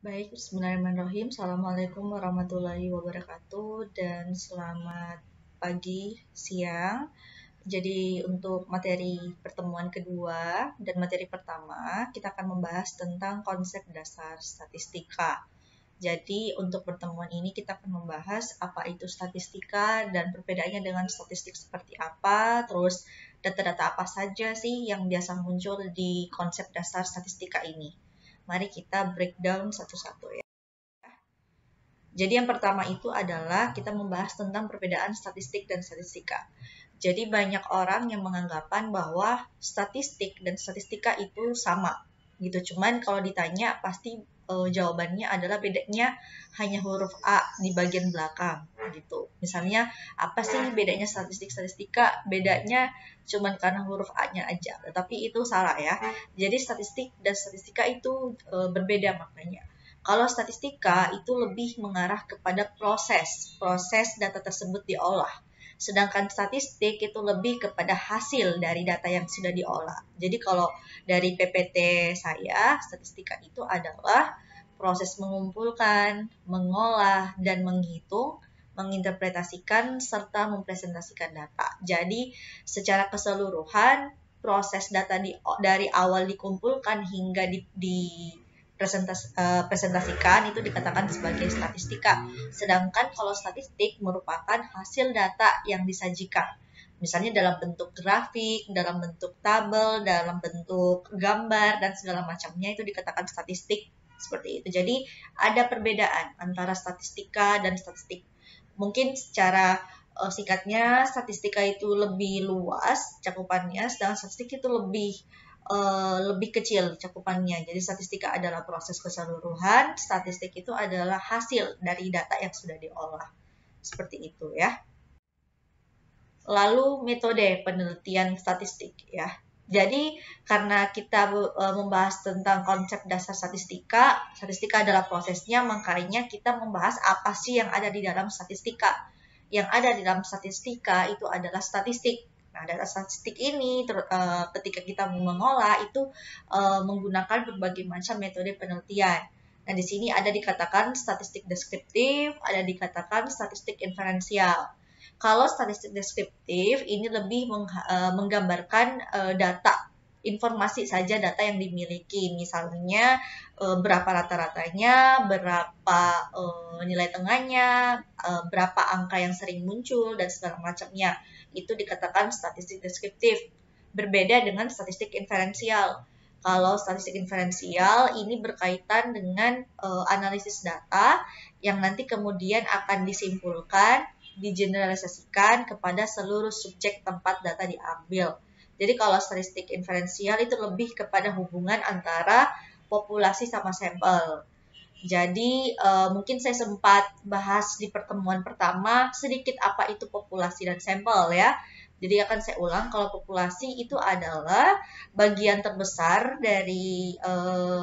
Baik, bismillahirrahmanirrahim. Assalamualaikum warahmatullahi wabarakatuh dan selamat pagi, siang. Jadi untuk materi pertemuan kedua dan materi pertama, kita akan membahas tentang konsep dasar statistika. Jadi untuk pertemuan ini kita akan membahas apa itu statistika dan perbedaannya dengan statistik seperti apa, terus data-data apa saja sih yang biasa muncul di konsep dasar statistika ini. Mari kita breakdown satu-satu ya. Jadi yang pertama itu adalah kita membahas tentang perbedaan statistik dan statistika. Jadi banyak orang yang menganggapan bahwa statistik dan statistika itu sama gitu. Cuman kalau ditanya pasti jawabannya adalah bedanya hanya huruf A di bagian belakang gitu. Misalnya apa sih bedanya statistik statistika? Bedanya cuman karena huruf A-nya aja. Tetapi itu salah ya. Jadi statistik dan statistika itu berbeda maknanya. Kalau statistika itu lebih mengarah kepada proses data tersebut diolah. Sedangkan statistik itu lebih kepada hasil dari data yang sudah diolah. Jadi kalau dari PPT saya, statistika itu adalah proses mengumpulkan, mengolah, dan menghitung, menginterpretasikan, serta mempresentasikan data. Jadi secara keseluruhan, proses data dari awal dikumpulkan hingga presentasikan itu dikatakan sebagai statistika. Sedangkan kalau statistik merupakan hasil data yang disajikan. Misalnya dalam bentuk grafik, dalam bentuk tabel, dalam bentuk gambar, dan segala macamnya itu dikatakan statistik. Seperti itu. Jadi ada perbedaan antara statistika dan statistik. Mungkin secara singkatnya, statistika itu lebih luas cakupannya, sedangkan statistik itu lebih kecil cakupannya. Jadi statistika adalah proses keseluruhan, statistik itu adalah hasil dari data yang sudah diolah. Seperti itu ya. Lalu metode penelitian statistik ya. Jadi karena kita membahas tentang konsep dasar statistika, statistika adalah prosesnya, makanya kita membahas apa sih yang ada di dalam statistika. Yang ada di dalam statistika itu adalah statistik. Nah, data statistik ini ketika kita mengolah itu menggunakan berbagai macam metode penelitian. Nah, di sini ada dikatakan statistik deskriptif, ada dikatakan statistik inferensial. Kalau statistik deskriptif ini lebih menggambarkan data, informasi saja data yang dimiliki. Misalnya berapa rata-ratanya, berapa nilai tengahnya, berapa angka yang sering muncul, dan segala macamnya. Itu dikatakan statistik deskriptif. Berbeda dengan statistik inferensial. Kalau statistik inferensial ini berkaitan dengan analisis data yang nanti kemudian akan disimpulkan, digeneralisasikan kepada seluruh subjek tempat data diambil. Jadi kalau statistik inferensial itu lebih kepada hubungan antara populasi sama sampel. Jadi mungkin saya sempat bahas di pertemuan pertama sedikit apa itu populasi dan sampel ya. Jadi akan saya ulang, kalau populasi itu adalah bagian terbesar dari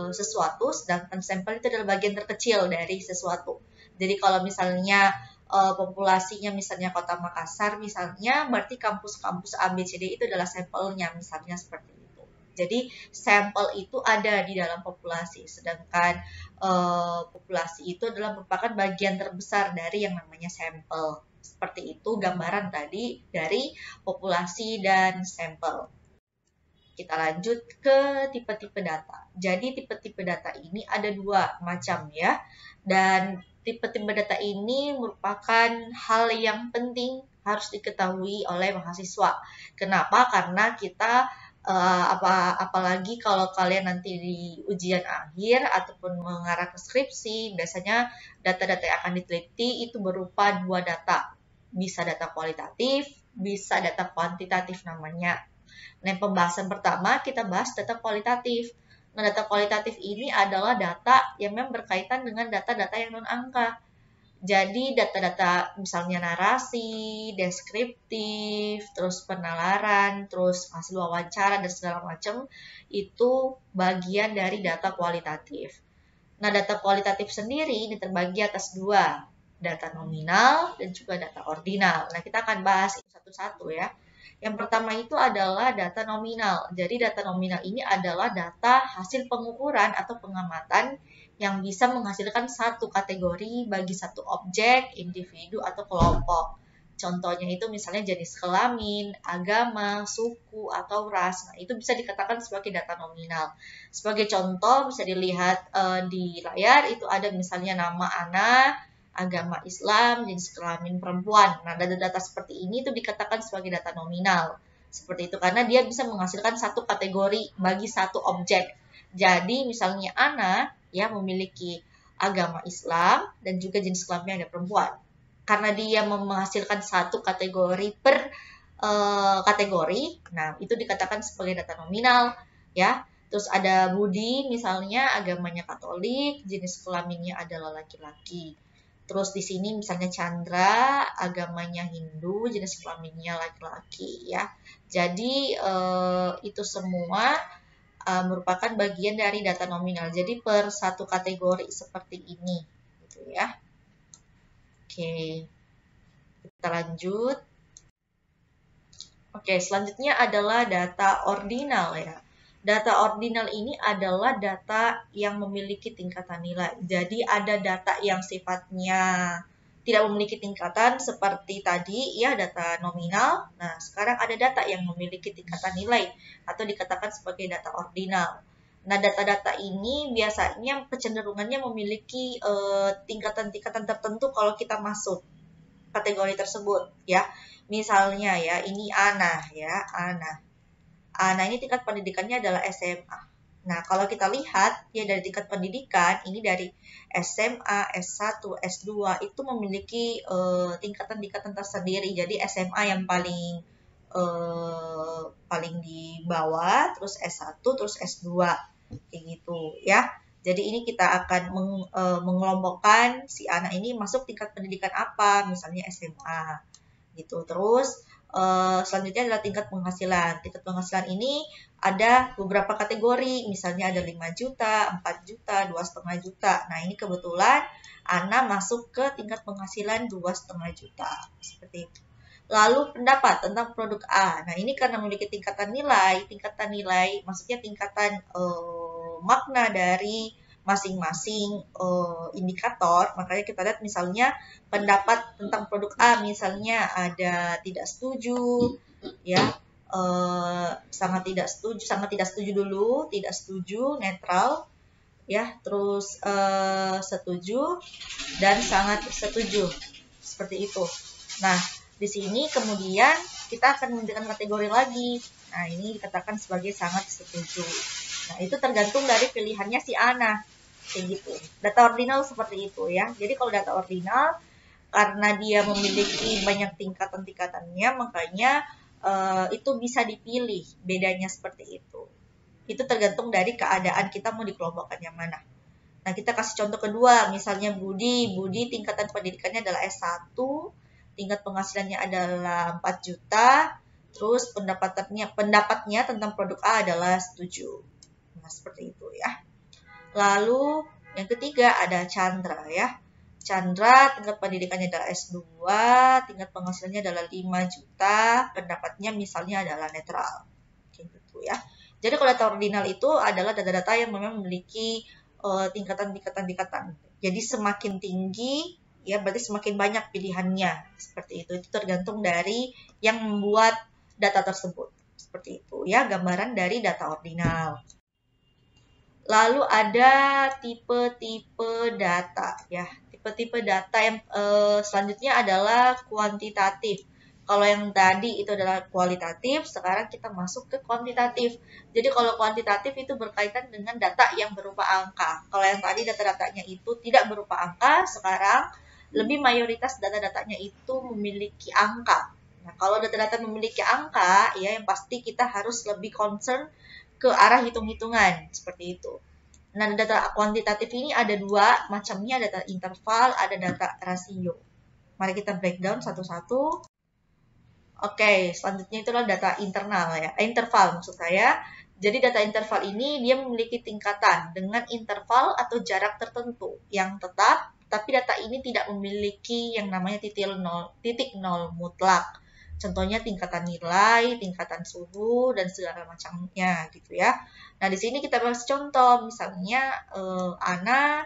sesuatu, sedangkan sampel itu adalah bagian terkecil dari sesuatu. Jadi kalau misalnya populasinya misalnya Kota Makassar misalnya, berarti kampus-kampus ABCD itu adalah sampelnya misalnya seperti itu. Jadi sampel itu ada di dalam populasi, sedangkan populasi itu adalah merupakan bagian terbesar dari yang namanya sampel. Seperti itu gambaran tadi dari populasi dan sampel. Kita lanjut ke tipe-tipe data. Jadi tipe-tipe data ini ada dua macam ya. Dan tipe-tipe data ini merupakan hal yang penting harus diketahui oleh mahasiswa. Kenapa? Karena kita apalagi kalau kalian nanti di ujian akhir ataupun mengarah ke skripsi, biasanya data-data yang akan diteliti itu berupa dua data. Bisa data kualitatif, bisa data kuantitatif namanya. Nah, pembahasan pertama kita bahas data kualitatif. Nah, data kualitatif ini adalah data yang memang berkaitan dengan data-data yang non-angka. Jadi data-data misalnya narasi, deskriptif, terus penalaran, terus hasil wawancara, dan segala macam itu bagian dari data kualitatif. Nah, data kualitatif sendiri ini terbagi atas dua, data nominal dan juga data ordinal. Nah, kita akan bahas itu satu-satu ya. Yang pertama itu adalah data nominal. Jadi data nominal ini adalah data hasil pengukuran atau pengamatan yang bisa menghasilkan satu kategori bagi satu objek, individu, atau kelompok. Contohnya itu misalnya jenis kelamin, agama, suku, atau ras. Nah, itu bisa dikatakan sebagai data nominal. Sebagai contoh bisa dilihat di layar, itu ada misalnya nama Ana, agama Islam, jenis kelamin perempuan. Nah, data-data seperti ini itu dikatakan sebagai data nominal. Seperti itu, karena dia bisa menghasilkan satu kategori bagi satu objek. Jadi, misalnya Ana ya memiliki agama Islam dan juga jenis kelamin ada perempuan. Karena dia menghasilkan satu kategori per kategori, nah itu dikatakan sebagai data nominal ya. Terus ada Budi misalnya agamanya Katolik, jenis kelaminnya adalah laki-laki. Terus di sini misalnya Chandra agamanya Hindu, jenis kelaminnya laki-laki ya. Jadi itu semua merupakan bagian dari data nominal. Jadi per satu kategori seperti ini gitu ya. Oke, kita lanjut. Oke, selanjutnya adalah data ordinal ya. Data ordinal ini adalah data yang memiliki tingkatan nilai. Jadi ada data yang sifatnya tidak memiliki tingkatan seperti tadi ya data nominal. Nah, sekarang ada data yang memiliki tingkatan nilai atau dikatakan sebagai data ordinal. Nah, data-data ini biasanya kecenderungannya memiliki tingkatan-tingkatan tertentu kalau kita masuk kategori tersebut ya. Misalnya ya, ini Ana ya, Ana. Ana ini tingkat pendidikannya adalah SMA. Nah, kalau kita lihat ya dari tingkat pendidikan, ini dari SMA, S1, S2 itu memiliki tingkatan-tingkatan tersendiri. Jadi SMA yang paling di bawah, terus S1, terus S2 kayak gitu ya. Jadi ini kita akan mengelompokkan si anak ini masuk tingkat pendidikan apa, misalnya SMA gitu. Terus selanjutnya adalah tingkat penghasilan. Tingkat penghasilan ini ada beberapa kategori, misalnya ada 5 juta, 4 juta, 2,5 juta. Nah, ini kebetulan Ana masuk ke tingkat penghasilan 2,5 juta. Seperti itu. Lalu pendapat tentang produk A. Nah, ini karena memiliki tingkatan nilai maksudnya tingkatan makna dari masing-masing indikator, makanya kita lihat misalnya pendapat tentang produk A, misalnya ada tidak setuju, ya, sangat tidak setuju dulu, tidak setuju, netral, ya, terus setuju dan sangat setuju, seperti itu. Nah, di sini kemudian kita akan memberikan kategori lagi. Nah, ini dikatakan sebagai sangat setuju. Nah, itu tergantung dari pilihannya si Ana. Kayak gitu. Data ordinal seperti itu ya. Jadi kalau data ordinal, karena dia memiliki banyak tingkatan-tingkatannya, makanya itu bisa dipilih. Bedanya seperti itu. Itu tergantung dari keadaan kita mau dikelompokkan yang mana. Nah, kita kasih contoh kedua. Misalnya Budi tingkatan pendidikannya adalah S1, tingkat penghasilannya adalah 4 juta, terus pendapatnya tentang produk A adalah setuju. Nah, seperti itu ya. Lalu yang ketiga ada Chandra ya. Chandra tingkat pendidikannya adalah S2, tingkat penghasilannya adalah 5 juta, pendapatnya misalnya adalah netral. Gitu ya. Jadi kalau data ordinal itu adalah data-data yang memang memiliki tingkatan-tingkatan. Jadi semakin tinggi ya berarti semakin banyak pilihannya. Seperti itu. Itu tergantung dari yang membuat data tersebut. Seperti itu ya gambaran dari data ordinal. Lalu ada tipe-tipe data ya. Tipe-tipe data yang selanjutnya adalah kuantitatif. Kalau yang tadi itu adalah kualitatif, sekarang kita masuk ke kuantitatif. Jadi kalau kuantitatif itu berkaitan dengan data yang berupa angka. Kalau yang tadi data-datanya itu tidak berupa angka, sekarang lebih mayoritas data-datanya itu memiliki angka. Nah, kalau data-data memiliki angka, ya yang pasti kita harus lebih concern ke arah hitung-hitungan seperti itu. Nah, data kuantitatif ini ada dua macamnya, data interval, ada data rasio. Mari kita breakdown satu-satu. Oke, selanjutnya itulah data internal ya, interval maksud saya. Jadi data interval ini dia memiliki tingkatan dengan interval atau jarak tertentu yang tetap, tapi data ini tidak memiliki yang namanya titik nol mutlak. Contohnya tingkatan nilai, tingkatan suhu, dan segala macamnya gitu ya. Nah, di sini kita bahas contoh, misalnya Ana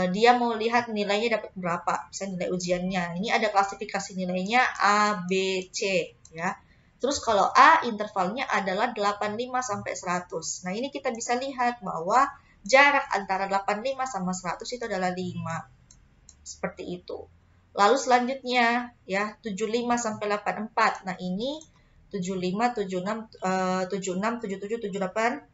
dia mau lihat nilainya dapat berapa, misalnya nilai ujiannya. Ini ada klasifikasi nilainya A, B, C ya. Terus kalau A intervalnya adalah 85 sampai 100. Nah, ini kita bisa lihat bahwa jarak antara 85 sama 100 itu adalah 5. Seperti itu. Lalu selanjutnya ya 75 sampai 84. Nah, ini 75, 76, 76, 77, 78,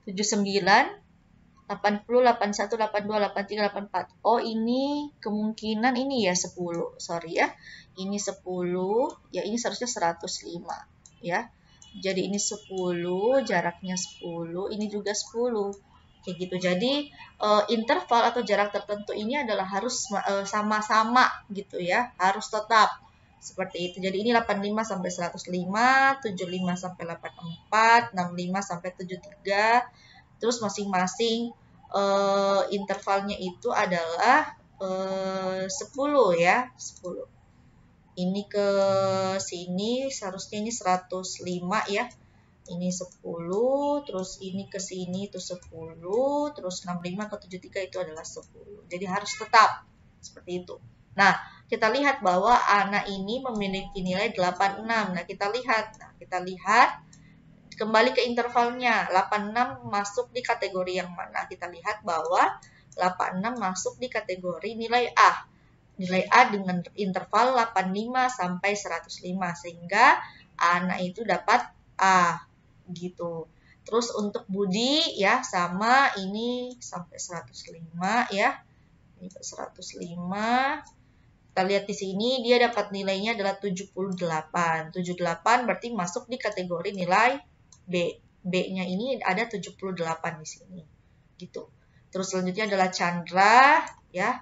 79, 80, 81, 82, 83, 84. Oh, ini kemungkinan ini ya 10. Sorry ya. Ini 10, ya ini seharusnya 105 ya. Jadi ini 10, jaraknya 10, ini juga 10. Kayak gitu. Jadi interval atau jarak tertentu ini adalah harus sama-sama gitu ya, harus tetap seperti itu. Jadi ini 85 sampai 105, 75 sampai 84, 65 sampai 73. Terus masing-masing intervalnya itu adalah 10 ya, 10. Ini ke sini seharusnya ini 105 ya. Ini 10, terus ini ke sini itu 10, terus 65 ke 73 itu adalah 10. Jadi harus tetap seperti itu. Nah, kita lihat bahwa Ana ini memiliki nilai 86. Nah, kita lihat kembali ke intervalnya. 86 masuk di kategori yang mana? Kita lihat bahwa 86 masuk di kategori nilai A. Nilai A dengan interval 85 sampai 105 sehingga Ana itu dapat A gitu. Terus untuk Budi ya sama ini sampai 105 ya. Ini 105. Kita lihat di sini dia dapat nilainya adalah 78. 78 berarti masuk di kategori nilai B. B-nya ini ada 78 di sini. Gitu. Terus selanjutnya adalah Chandra ya.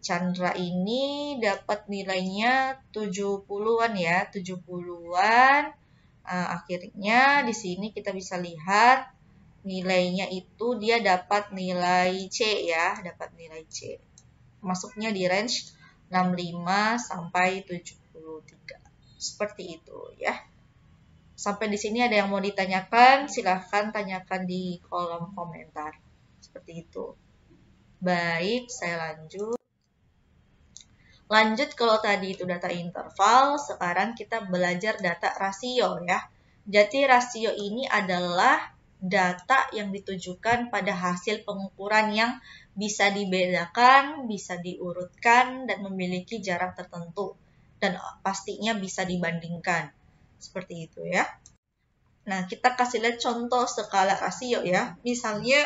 Chandra ini dapat nilainya 70-an ya, 70-an. Akhirnya di sini kita bisa lihat nilainya itu dia dapat nilai C ya, dapat nilai C. Masuknya di range 65 sampai 73. Seperti itu ya. Sampai di sini ada yang mau ditanyakan, silahkan tanyakan di kolom komentar. Seperti itu. Baik, saya lanjut. Lanjut kalau tadi itu data interval, sekarang kita belajar data rasio ya. Jadi rasio ini adalah data yang ditujukan pada hasil pengukuran yang bisa dibedakan, bisa diurutkan, dan memiliki jarak tertentu. Dan pastinya bisa dibandingkan. Seperti itu ya. Nah, kita kasih lihat contoh skala rasio ya. Misalnya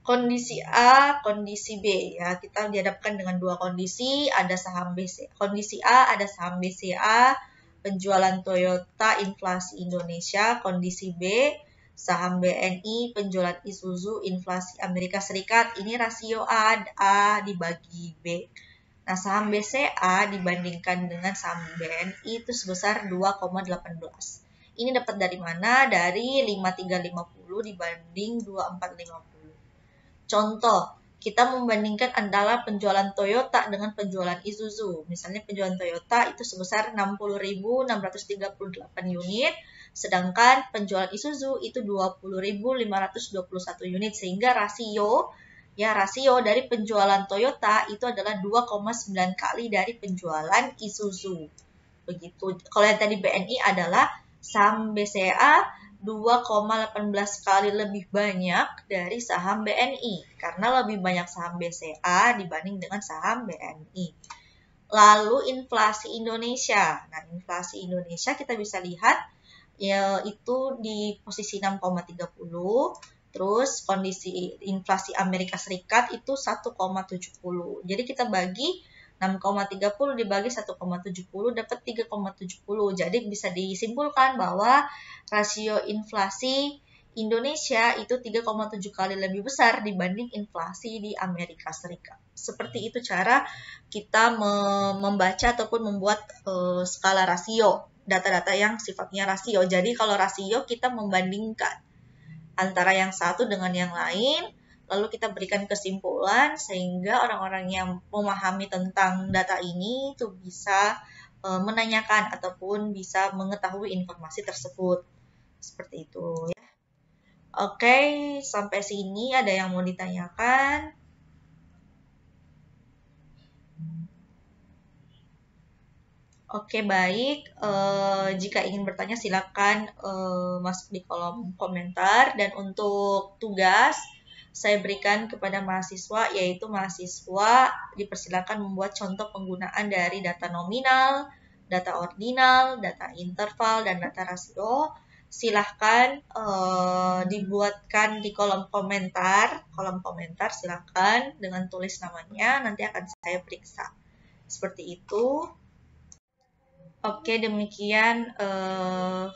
kondisi A, kondisi B ya. Kita dihadapkan dengan dua kondisi, ada saham BCA. Kondisi A ada saham BCA, penjualan Toyota, inflasi Indonesia. Kondisi B, saham BNI, penjualan Isuzu, inflasi Amerika Serikat. Ini rasio A dibagi B. Nah, saham BCA dibandingkan dengan saham BNI itu sebesar 2,18. Ini dapat dari mana? Dari 5350 dibanding 2450. Contoh, kita membandingkan antara penjualan Toyota dengan penjualan Isuzu. Misalnya penjualan Toyota itu sebesar 60.638 unit, sedangkan penjualan Isuzu itu 20.521 unit. Sehingga rasio dari penjualan Toyota itu adalah 2,9 kali dari penjualan Isuzu. Begitu. Kalau yang tadi BNI adalah saham BCA 2,18 kali lebih banyak dari saham BNI karena lebih banyak saham BCA dibanding dengan saham BNI. Lalu inflasi Indonesia. Nah, inflasi Indonesia kita bisa lihat yaitu di posisi 6,30. Terus kondisi inflasi Amerika Serikat itu 1,70. Jadi kita bagi 6,30 dibagi 1,70 dapat 3,70. Jadi bisa disimpulkan bahwa rasio inflasi Indonesia itu 3,7 kali lebih besar dibanding inflasi di Amerika Serikat. Seperti itu cara kita membaca ataupun membuat skala rasio, data-data yang sifatnya rasio. Jadi kalau rasio kita membandingkan antara yang satu dengan yang lain, lalu kita berikan kesimpulan sehingga orang-orang yang memahami tentang data ini itu bisa menanyakan ataupun bisa mengetahui informasi tersebut. Seperti itu ya. Oke, sampai sini ada yang mau ditanyakan? Oke, baik. Jika ingin bertanya silakan masuk di kolom komentar. Dan untuk tugas saya berikan kepada mahasiswa, yaitu mahasiswa dipersilakan membuat contoh penggunaan dari data nominal, data ordinal, data interval, dan data rasio. Silahkan dibuatkan di kolom komentar. Kolom komentar silahkan dengan tulis namanya, nanti akan saya periksa. Seperti itu. Oke, demikian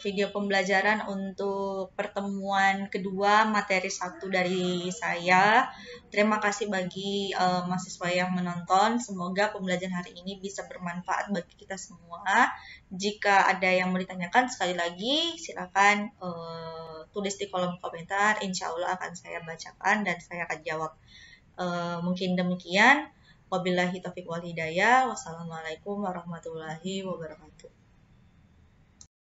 video pembelajaran untuk pertemuan kedua materi 1 dari saya. Terima kasih bagi mahasiswa yang menonton. Semoga pembelajaran hari ini bisa bermanfaat bagi kita semua. Jika ada yang mau ditanyakan, sekali lagi silakan tulis di kolom komentar. Insya Allah akan saya bacakan dan saya akan jawab. Mungkin demikian. Wabillahi taufiq wal hidayah. Wassalamualaikum warahmatullahi wabarakatuh.